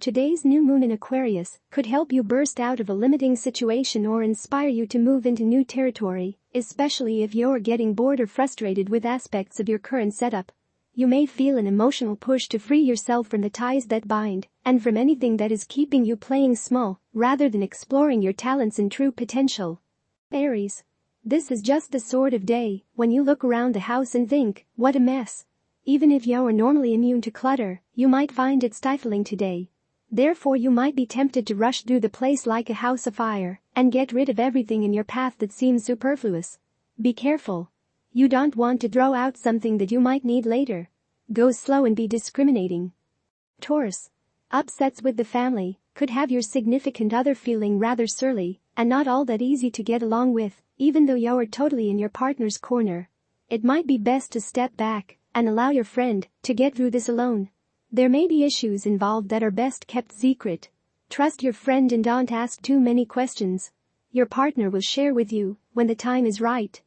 Today's new moon in Aquarius could help you burst out of a limiting situation or inspire you to move into new territory, especially if you're getting bored or frustrated with aspects of your current setup. You may feel an emotional push to free yourself from the ties that bind and from anything that is keeping you playing small rather than exploring your talents and true potential. Aries. This is just the sort of day when you look around the house and think, what a mess. Even if you're normally immune to clutter, you might find it stifling today. Therefore, you might be tempted to rush through the place like a house afire and get rid of everything in your path that seems superfluous. Be careful. You don't want to throw out something that you might need later. Go slow and be discriminating. Taurus. Upsets with the family could have your significant other feeling rather surly and not all that easy to get along with, even though you're totally in your partner's corner. It might be best to step back and allow your friend to get through this alone. There may be issues involved that are best kept secret. Trust your friend and don't ask too many questions. Your partner will share with you when the time is right.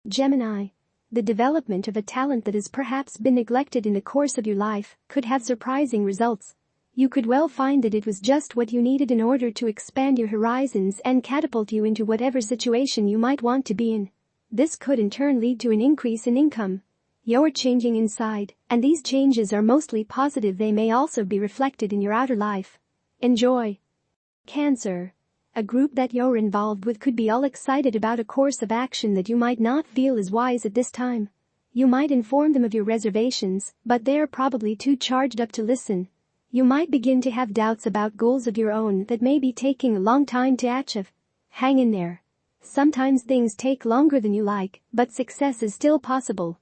Gemini. The development of a talent that has perhaps been neglected in the course of your life could have surprising results. You could well find that it was just what you needed in order to expand your horizons and catapult you into whatever situation you might want to be in. This could in turn lead to an increase in income. You're changing inside, and these changes are mostly positive. They may also be reflected in your outer life. Enjoy. Cancer. A group that you're involved with could be all excited about a course of action that you might not feel is wise at this time. You might inform them of your reservations, but they're probably too charged up to listen. You might begin to have doubts about goals of your own that may be taking a long time to achieve. Hang in there. Sometimes things take longer than you like, but success is still possible.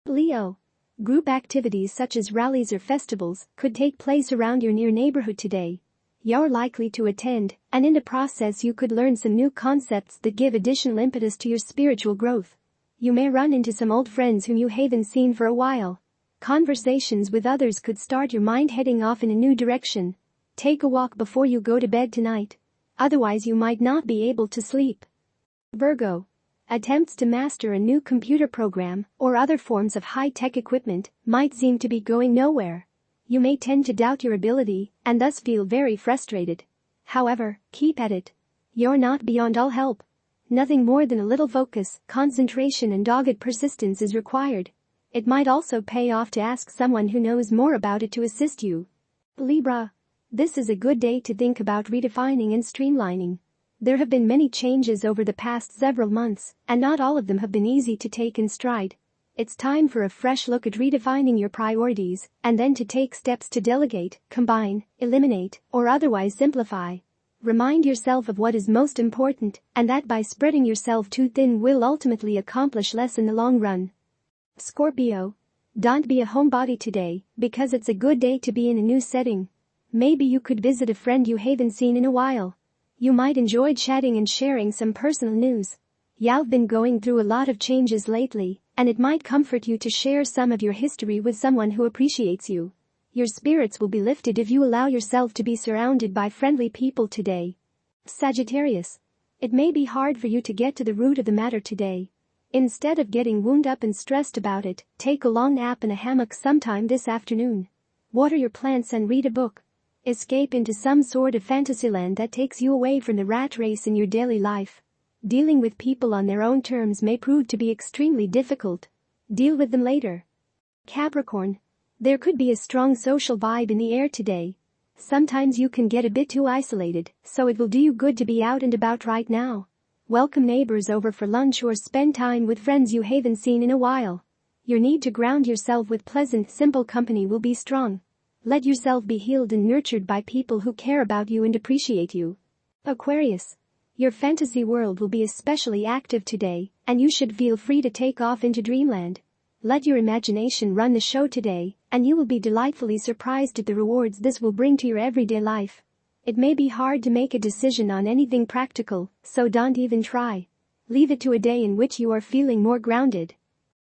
Leo. Group activities such as rallies or festivals could take place around your near neighborhood today. You're likely to attend, and in the process you could learn some new concepts that give additional impetus to your spiritual growth. You may run into some old friends whom you haven't seen for a while. Conversations with others could start your mind heading off in a new direction. Take a walk before you go to bed tonight. Otherwise you might not be able to sleep. Virgo. Attempts to master a new computer program or other forms of high-tech equipment might seem to be going nowhere. You may tend to doubt your ability and thus feel very frustrated. However, keep at it. You're not beyond all help. Nothing more than a little focus, concentration and dogged persistence is required. It might also pay off to ask someone who knows more about it to assist you. Libra. This is a good day to think about redefining and streamlining. There have been many changes over the past several months, and not all of them have been easy to take in stride. It's time for a fresh look at redefining your priorities, and then to take steps to delegate, combine, eliminate, or otherwise simplify. Remind yourself of what is most important, and that by spreading yourself too thin will ultimately accomplish less in the long run. Scorpio. Don't be a homebody today, because it's a good day to be in a new setting. Maybe you could visit a friend you haven't seen in a while. You might enjoy chatting and sharing some personal news. You've been going through a lot of changes lately, and it might comfort you to share some of your history with someone who appreciates you. Your spirits will be lifted if you allow yourself to be surrounded by friendly people today. Sagittarius. It may be hard for you to get to the root of the matter today. Instead of getting wound up and stressed about it, take a long nap in a hammock sometime this afternoon. Water your plants and read a book. Escape into some sort of fantasyland that takes you away from the rat race in your daily life. Dealing with people on their own terms may prove to be extremely difficult. Deal with them later. Capricorn. There could be a strong social vibe in the air today. Sometimes you can get a bit too isolated, so it will do you good to be out and about right now. Welcome neighbors over for lunch or spend time with friends you haven't seen in a while. Your need to ground yourself with pleasant, simple company will be strong. Let yourself be healed and nurtured by people who care about you and appreciate you. Aquarius. Your fantasy world will be especially active today, and you should feel free to take off into dreamland. Let your imagination run the show today, and you will be delightfully surprised at the rewards this will bring to your everyday life. It may be hard to make a decision on anything practical, so don't even try. Leave it to a day in which you are feeling more grounded.